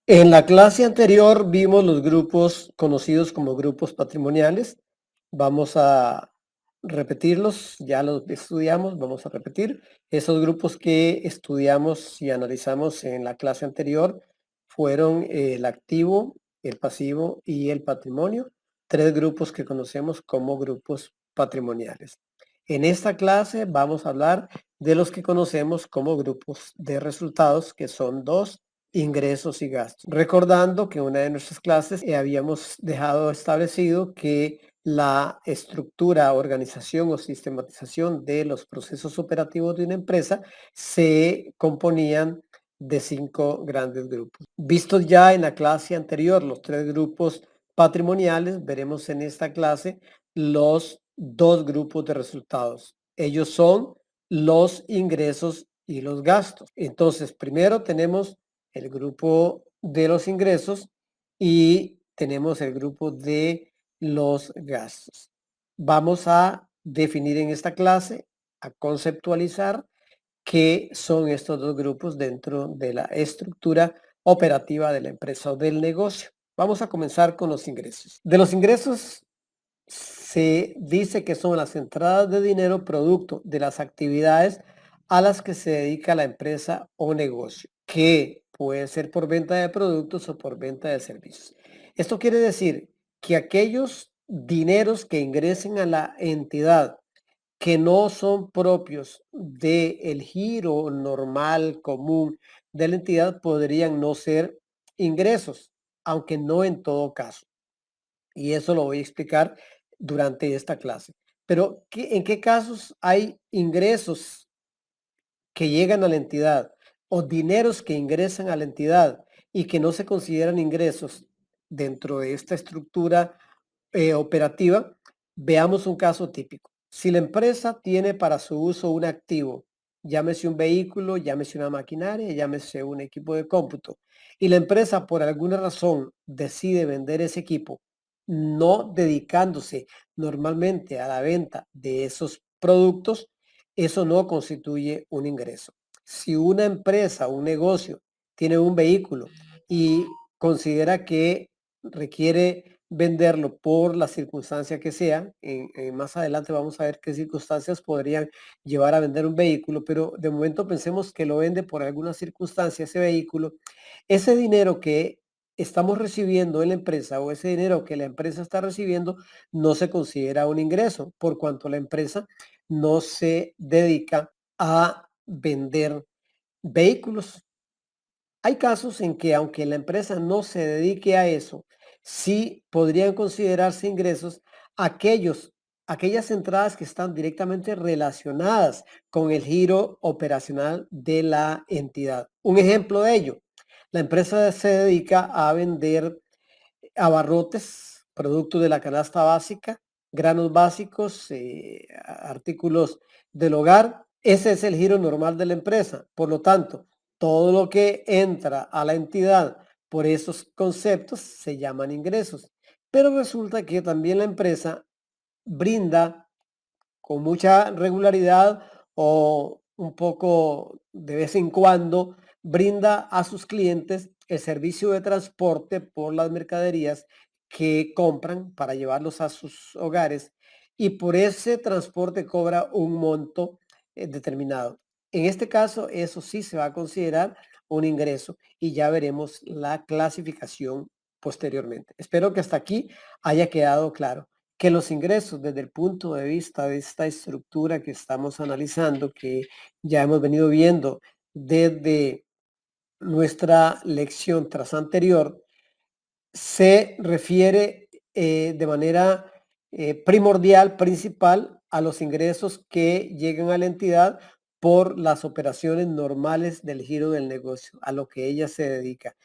En la clase anterior vimos los grupos conocidos como grupos patrimoniales. Vamos a repetirlos, ya los estudiamos, vamos a repetir. Esos grupos que estudiamos y analizamos en la clase anterior fueron el activo, el pasivo y el patrimonio, tres grupos que conocemos como grupos patrimoniales. En esta clase vamos a hablar de los que conocemos como grupos de resultados, que son dos: ingresos y gastos. Recordando que en una de nuestras clases habíamos dejado establecido que la estructura, organización o sistematización de los procesos operativos de una empresa se componían de 5 grandes grupos. Vistos ya en la clase anterior los 3 grupos patrimoniales, veremos en esta clase los 2 grupos de resultados. Ellos son los ingresos y los gastos. Entonces, primero tenemos el grupo de los ingresos y tenemos el grupo de los gastos. Vamos a definir en esta clase, a conceptualizar qué son estos dos grupos dentro de la estructura operativa de la empresa o del negocio. Vamos a comenzar con los ingresos. De los ingresos se dice que son las entradas de dinero producto de las actividades a las que se dedica la empresa o negocio, que puede ser por venta de productos o por venta de servicios. Esto quiere decir que aquellos dineros que ingresen a la entidad que no son propios del giro normal, común de la entidad, podrían no ser ingresos, aunque no en todo caso. Y eso lo voy a explicar durante esta clase. Pero, ¿en qué casos hay ingresos que llegan a la entidad o dineros que ingresan a la entidad y que no se consideran ingresos dentro de esta estructura operativa? Veamos un caso típico. Si la empresa tiene para su uso un activo, llámese un vehículo, llámese una maquinaria, llámese un equipo de cómputo, y la empresa por alguna razón decide vender ese equipo, no dedicándose normalmente a la venta de esos productos, eso no constituye un ingreso. Si una empresa, un negocio, tiene un vehículo y considera que requiere venderlo por la circunstancia que sea, más adelante vamos a ver qué circunstancias podrían llevar a vender un vehículo, pero de momento pensemos que lo vende por alguna circunstancia ese vehículo. Ese dinero que estamos recibiendo en la empresa o ese dinero que la empresa está recibiendo no se considera un ingreso, por cuanto la empresa no se dedica a vender vehículos. Hay casos en que, aunque la empresa no se dedique a eso, sí podrían considerarse ingresos aquellas entradas que están directamente relacionadas con el giro operacional de la entidad. Un ejemplo de ello: la empresa se dedica a vender abarrotes, productos de la canasta básica, granos básicos, artículos del hogar. Ese es el giro normal de la empresa. Por lo tanto, todo lo que entra a la entidad por esos conceptos se llaman ingresos. Pero resulta que también la empresa brinda con mucha regularidad o un poco de vez en cuando, brinda a sus clientes el servicio de transporte por las mercaderías que compran para llevarlos a sus hogares, y por ese transporte cobra un monto determinado. En este caso, eso sí se va a considerar un ingreso y ya veremos la clasificación posteriormente. Espero que hasta aquí haya quedado claro que los ingresos, desde el punto de vista de esta estructura que estamos analizando, que ya hemos venido viendo desde nuestra lección tras anterior, se refiere de manera primordial, principal, a los ingresos que llegan a la entidad por las operaciones normales del giro del negocio, a lo que ella se dedica.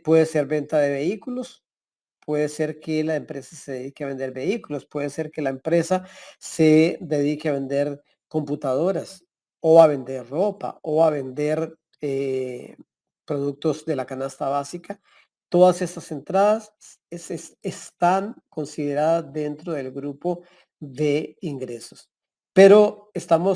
Puede ser venta de vehículos, puede ser que la empresa se dedique a vender vehículos, puede ser que la empresa se dedique a vender computadoras o a vender ropa o a vender productos de la canasta básica. Todas estas entradas están consideradas dentro del grupo de ingresos. Pero estaba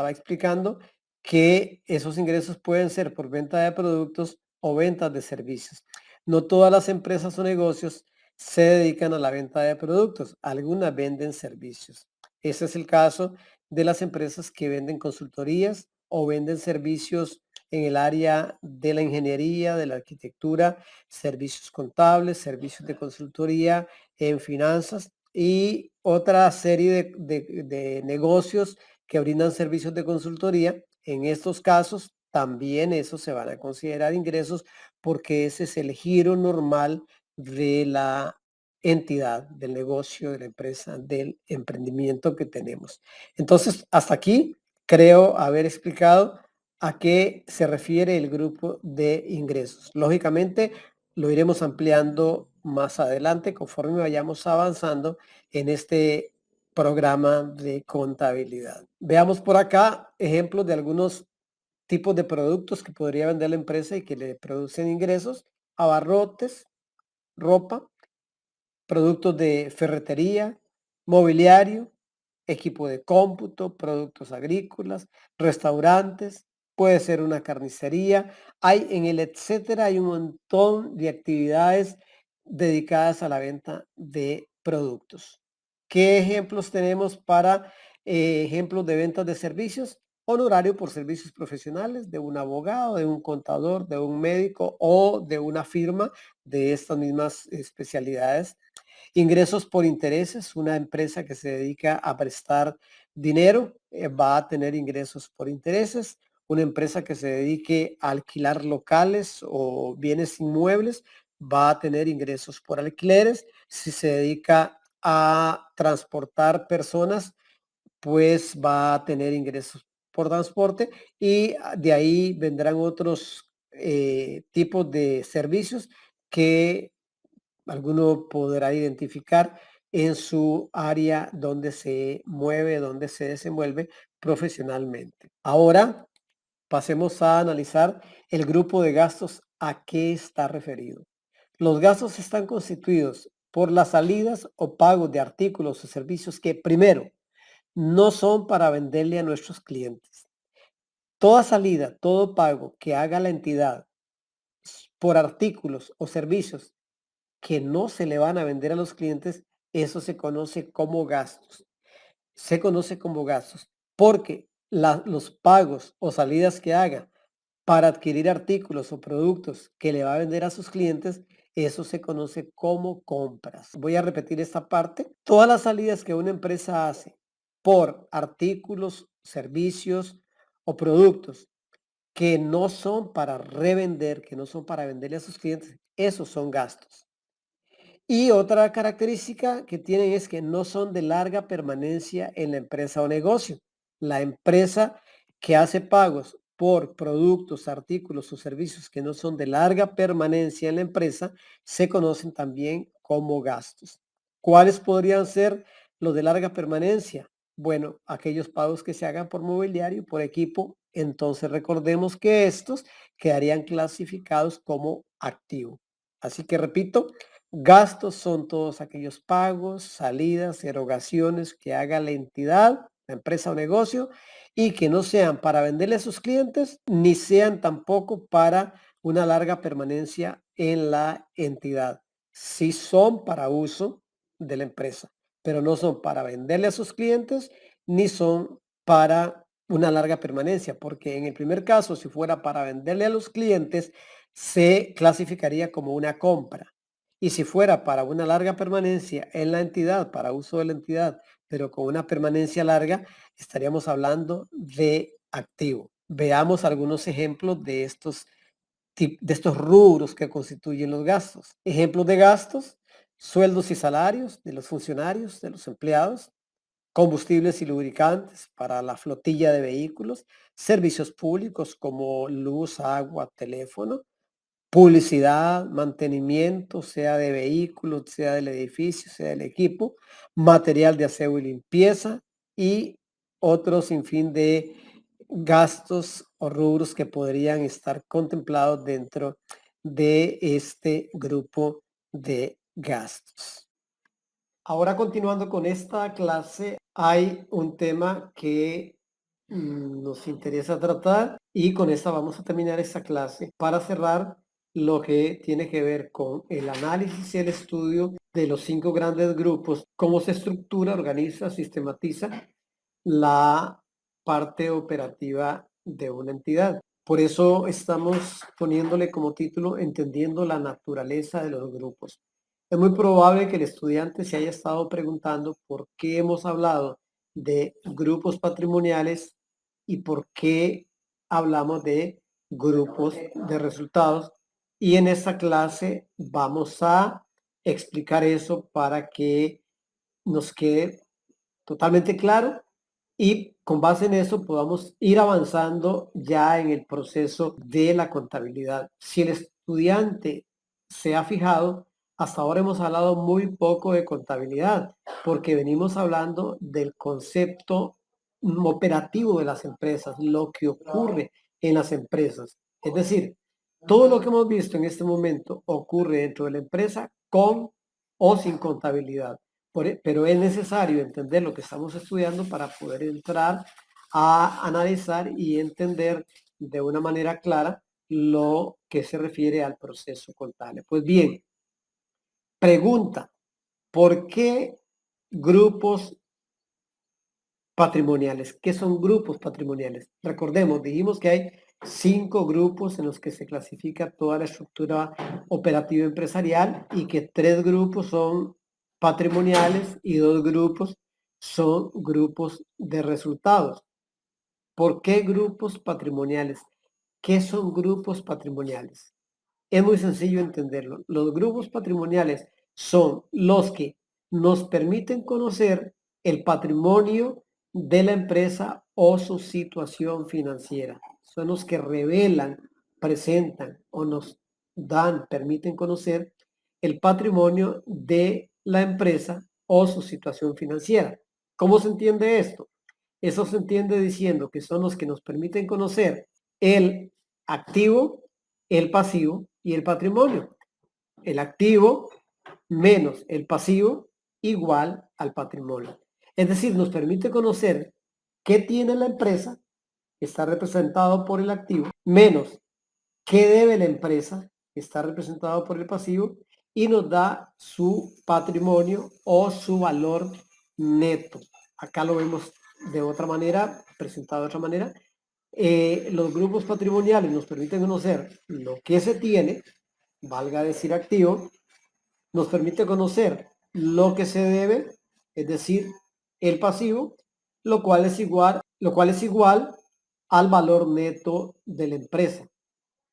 explicando que esos ingresos pueden ser por venta de productos o ventas de servicios. No todas las empresas o negocios se dedican a la venta de productos, algunas venden servicios. Ese es el caso de las empresas que venden consultorías o venden servicios en el área de la ingeniería, de la arquitectura, servicios contables, servicios de consultoría en finanzas y otra serie de negocios que brindan servicios de consultoría. En estos casos, también esos se van a considerar ingresos porque ese es el giro normal de la entidad, del negocio, de la empresa, del emprendimiento que tenemos. Entonces, hasta aquí creo haber explicado a qué se refiere el grupo de ingresos. Lógicamente, lo iremos ampliando más adelante conforme vayamos avanzando en este programa de contabilidad. Veamos por acá ejemplos de algunos tipos de productos que podría vender la empresa y que le producen ingresos: abarrotes, ropa, productos de ferretería, mobiliario, equipo de cómputo, productos agrícolas, restaurantes, puede ser una carnicería. Hay en el etcétera, hay un montón de actividades dedicadas a la venta de productos. ¿Qué ejemplos tenemos para ejemplos de ventas de servicios? Honorario por servicios profesionales de un abogado, de un contador, de un médico o de una firma de estas mismas especialidades. Ingresos por intereses, una empresa que se dedica a prestar dinero va a tener ingresos por intereses. Una empresa que se dedique a alquilar locales o bienes inmuebles va a tener ingresos por alquileres. Si se dedica a transportar personas, pues va a tener ingresos por transporte y de ahí vendrán otros tipos de servicios que alguno podrá identificar en su área donde se mueve, donde se desenvuelve profesionalmente. Ahora pasemos a analizar el grupo de gastos. ¿A qué está referido? Los gastos están constituidos por las salidas o pagos de artículos o servicios que, primero, no son para venderle a nuestros clientes. Toda salida, todo pago que haga la entidad por artículos o servicios que no se le van a vender a los clientes, eso se conoce como gastos. Se conoce como gastos porque los pagos o salidas que haga para adquirir artículos o productos que le va a vender a sus clientes, eso se conoce como compras. Voy a repetir esta parte. Todas las salidas que una empresa hace por artículos, servicios o productos que no son para revender, que no son para venderle a sus clientes, esos son gastos. Y otra característica que tienen es que no son de larga permanencia en la empresa o negocio. La empresa que hace pagos por productos, artículos o servicios que no son de larga permanencia en la empresa se conocen también como gastos. ¿Cuáles podrían ser los de larga permanencia? Bueno, aquellos pagos que se hagan por mobiliario, por equipo, entonces recordemos que estos quedarían clasificados como activo. Así que repito, gastos son todos aquellos pagos, salidas, erogaciones que haga la entidad, la empresa o negocio y que no sean para venderle a sus clientes ni sean tampoco para una larga permanencia en la entidad. Sí son para uso de la empresa, pero no son para venderle a sus clientes ni son para una larga permanencia, porque en el primer caso, si fuera para venderle a los clientes, se clasificaría como una compra. Y si fuera para una larga permanencia en la entidad, para uso de la entidad, pero con una permanencia larga, estaríamos hablando de activo. Veamos algunos ejemplos de estos rubros que constituyen los gastos. Ejemplos de gastos: sueldos y salarios de los funcionarios, de los empleados, combustibles y lubricantes para la flotilla de vehículos, servicios públicos como luz, agua, teléfono, publicidad, mantenimiento, sea de vehículos, sea del edificio, sea del equipo, material de aseo y limpieza y otros sin fin de gastos o rubros que podrían estar contemplados dentro de este grupo de gastos. Ahora, continuando con esta clase, hay un tema que nos interesa tratar y con esta vamos a terminar esta clase. Para cerrar, lo que tiene que ver con el análisis y el estudio de los 5 grandes grupos, cómo se estructura, organiza, sistematiza la parte operativa de una entidad. Por eso estamos poniéndole como título Entendiendo la naturaleza de los grupos. Es muy probable que el estudiante se haya estado preguntando por qué hemos hablado de grupos patrimoniales y por qué hablamos de grupos de resultados. Y en esta clase vamos a explicar eso para que nos quede totalmente claro y con base en eso podamos ir avanzando ya en el proceso de la contabilidad. Si el estudiante se ha fijado, hasta ahora hemos hablado muy poco de contabilidad, porque venimos hablando del concepto operativo de las empresas, lo que ocurre en las empresas. Es decir, todo lo que hemos visto en este momento ocurre dentro de la empresa con o sin contabilidad. Pero es necesario entender lo que estamos estudiando para poder entrar a analizar y entender de una manera clara lo que se refiere al proceso contable. Pues bien, pregunta, ¿por qué grupos patrimoniales? ¿Qué son grupos patrimoniales? Recordemos, dijimos que hay 5 grupos en los que se clasifica toda la estructura operativa empresarial y que 3 grupos son patrimoniales y 2 grupos son grupos de resultados. ¿Por qué grupos patrimoniales? ¿Qué son grupos patrimoniales? Es muy sencillo entenderlo. Los grupos patrimoniales son los que nos permiten conocer el patrimonio de la empresa o su situación financiera. Son los que revelan, presentan o nos dan, permiten conocer el patrimonio de la empresa o su situación financiera. ¿Cómo se entiende esto? Eso se entiende diciendo que son los que nos permiten conocer el activo, el pasivo y el patrimonio. El activo menos el pasivo igual al patrimonio. Es decir, nos permite conocer qué tiene la empresa, que está representado por el activo, menos qué debe la empresa, que está representado por el pasivo, y nos da su patrimonio o su valor neto. Acá lo vemos de otra manera, presentado de otra manera. Los grupos patrimoniales nos permiten conocer lo que se tiene, valga decir activo, nos permite conocer lo que se debe, es decir, el pasivo, lo cual es igual al valor neto de la empresa,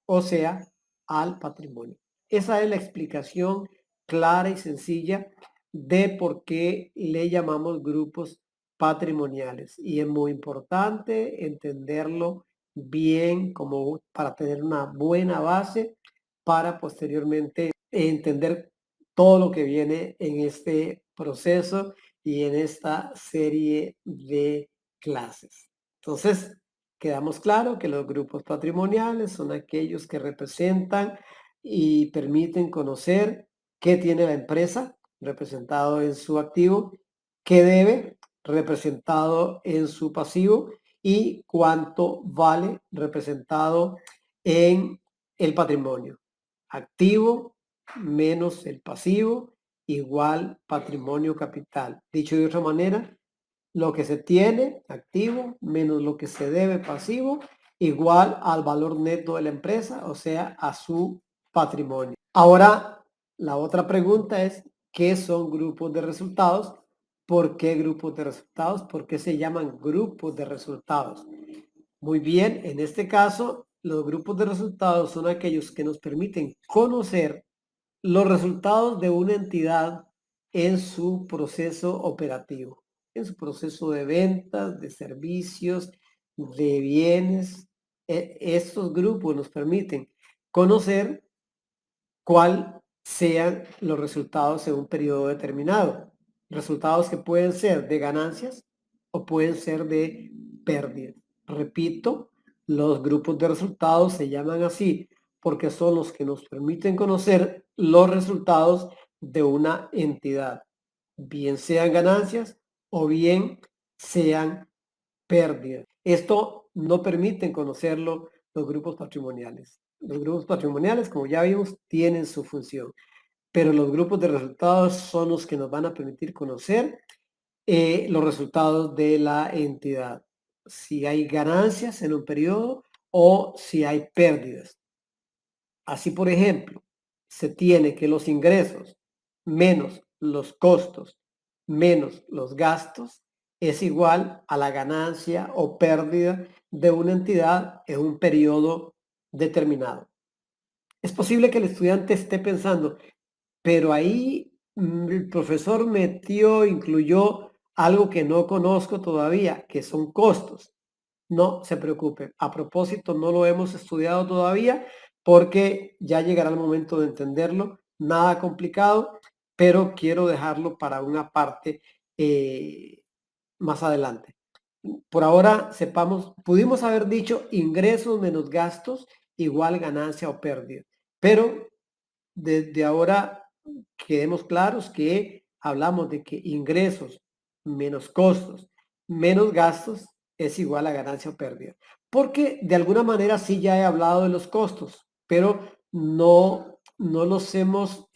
o sea, al patrimonio. Esa es la explicación clara y sencilla de por qué le llamamos grupos patrimoniales. Y es muy importante entenderlo bien como para tener una buena base para posteriormente entender todo lo que viene en este proceso y en esta serie de clases. Entonces, quedamos claro que los grupos patrimoniales son aquellos que representan y permiten conocer qué tiene la empresa, representado en su activo, qué debe, representado en su pasivo, y cuánto vale, representado en el patrimonio. Activo menos el pasivo igual patrimonio capital. Dicho de otra manera, lo que se tiene activo menos lo que se debe pasivo igual al valor neto de la empresa, o sea, a su patrimonio. Ahora, la otra pregunta es, ¿qué son grupos de resultados? ¿Por qué grupos de resultados? ¿Por qué se llaman grupos de resultados? Muy bien, en este caso, los grupos de resultados son aquellos que nos permiten conocer los resultados de una entidad en su proceso operativo, en su proceso de ventas, de servicios, de bienes. Estos grupos nos permiten conocer cuál sean los resultados en un periodo determinado. Resultados que pueden ser de ganancias o pueden ser de pérdidas. Repito, los grupos de resultados se llaman así porque son los que nos permiten conocer los resultados de una entidad, bien sean ganancias o bien sean pérdidas. Esto no permiten conocerlo los grupos patrimoniales. Los grupos patrimoniales, como ya vimos, tienen su función, pero los grupos de resultados son los que nos van a permitir conocer los resultados de la entidad. Si hay ganancias en un periodo o si hay pérdidas. Así, por ejemplo, se tiene que los ingresos menos los costos menos los gastos es igual a la ganancia o pérdida de una entidad en un periodo determinado. Es posible que el estudiante esté pensando, pero ahí el profesor incluyó algo que no conozco todavía, que son costos. No se preocupe. A propósito, no lo hemos estudiado todavía porque ya llegará el momento de entenderlo. Nada complicado, pero quiero dejarlo para una parte más adelante. Por ahora, sepamos, pudimos haber dicho ingresos menos gastos igual ganancia o pérdida, pero desde ahora quedemos claros que hablamos de que ingresos menos costos menos gastos es igual a ganancia o pérdida. Porque de alguna manera sí ya he hablado de los costos, pero no los hemos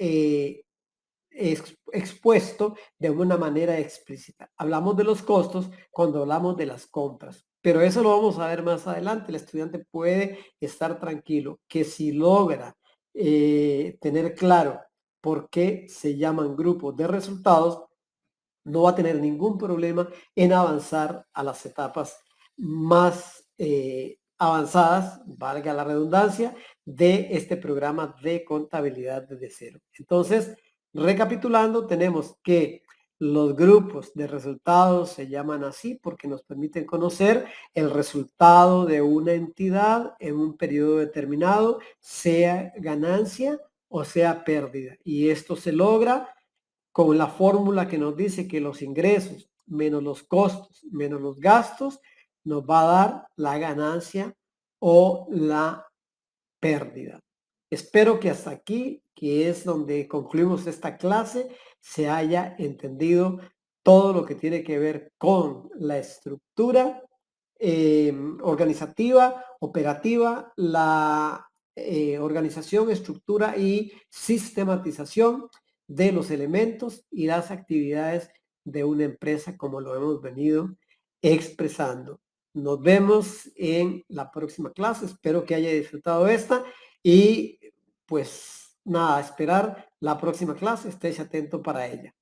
expuesto de una manera explícita. Hablamos de los costos cuando hablamos de las compras, pero eso lo vamos a ver más adelante. El estudiante puede estar tranquilo que si logra tener claro por qué se llaman grupos de resultados, no va a tener ningún problema en avanzar a las etapas más avanzadas, valga la redundancia, de este programa de contabilidad desde cero. Entonces, recapitulando, tenemos que los grupos de resultados se llaman así porque nos permiten conocer el resultado de una entidad en un periodo determinado, sea ganancia o sea pérdida. Y esto se logra con la fórmula que nos dice que los ingresos menos los costos menos los gastos nos va a dar la ganancia o la pérdida. Espero que hasta aquí, que es donde concluimos esta clase, se haya entendido todo lo que tiene que ver con la estructura organizativa, operativa, la organización, estructura y sistematización de los elementos y las actividades de una empresa como lo hemos venido expresando. Nos vemos en la próxima clase. Espero que haya disfrutado esta y pues nada, esperar la próxima clase. Estés atento para ella.